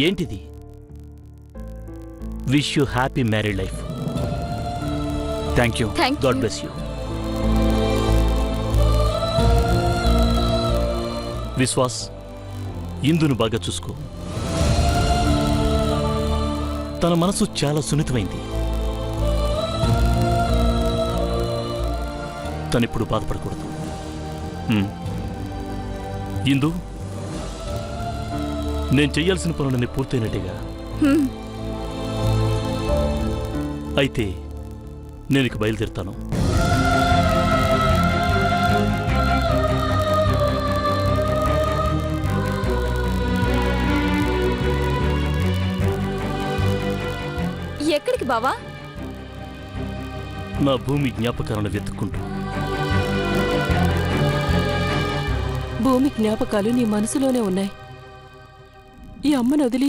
ఏంటిది? Wish you happy married life. Thank you. God bless you. Vishwas, ఇందును బాగా చూసుకో. తన మనసు చాలా సున్నితమైంది. తనిప్పుడు బాధపడకూడదు. ఇందు, నేను చెయ్యాల్సిన పనులన్నీ పూర్తయినట్టుగా. అయితే నేను ఇక బయలుదేరుతాను. ఎక్కడికి బావా? నా భూమి జ్ఞాపకాలను వెతుక్కుంటూ. భూమి జ్ఞాపకాలు నీ మనసులోనే ఉన్నాయి. ఈ అమ్మను వదిలి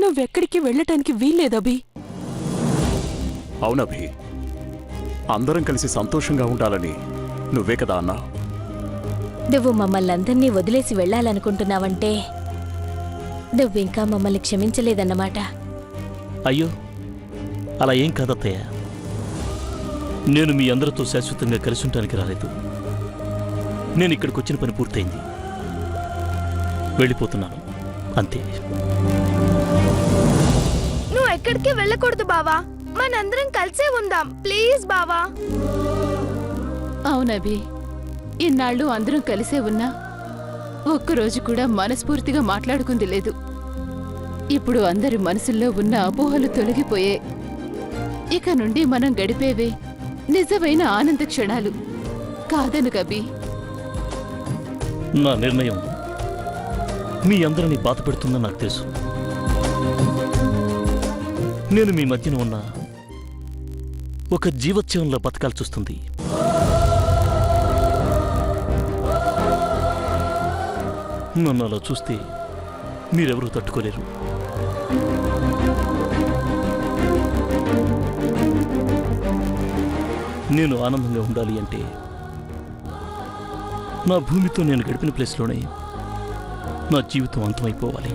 నువ్వెక్కడికి వెళ్ళటానికి వీల్లేదభి. అవునభి, అందరం కలిసి సంతోషంగా ఉండాలని నువ్వే కదా అన్నా. నువ్వు మమ్మల్నందర్నీ వదిలేసి వెళ్ళాలనుకుంటున్నావంటే నువ్వింకా మమ్మల్ని క్షమించలేదన్నమాట. అయ్యో, అలా ఏం కాదత్తయ్య. నేను మీ అందరితో శాశ్వతంగా కలిసి ఉండటానికి రాలేదు. నేను ఇక్కడికి వచ్చిన పని పూర్తయింది. వెళ్ళిపోతున్నాను అంతే. నువ్వు ఎక్కడికి వెళ్ళకూడదు బావా. మనందరం కలిసే ఉందాం ప్లీజ్ బావా. అవునభి, ఇన్నాళ్ళు అందరం కలిసే ఉన్నా ఒక్కరోజు కూడా మనస్ఫూర్తిగా మాట్లాడుకుంది లేదు. ఇప్పుడు అందరి మనసుల్లో ఉన్న అపోహలు తొలగిపోయే. ఇక నుండి మనం గడిపేవే నిజమైన ఆనంద క్షణాలు. కాదను కబి. నా నిర్ణయం మీ అందరినీ బాధ పెడుతుందని నాకు తెలుసు. నేను మీ మధ్యన ఉన్న ఒక జీవోత్సవంలో బతకాల్సి వస్తుంది. నన్ను అలా చూస్తే మీరెవరూ తట్టుకోలేరు. నేను ఆనందంగా ఉండాలి అంటే నా భూమితో నేను గడిపిన ప్లేస్లోనే నా జీవితం అంతమైపోవాలి.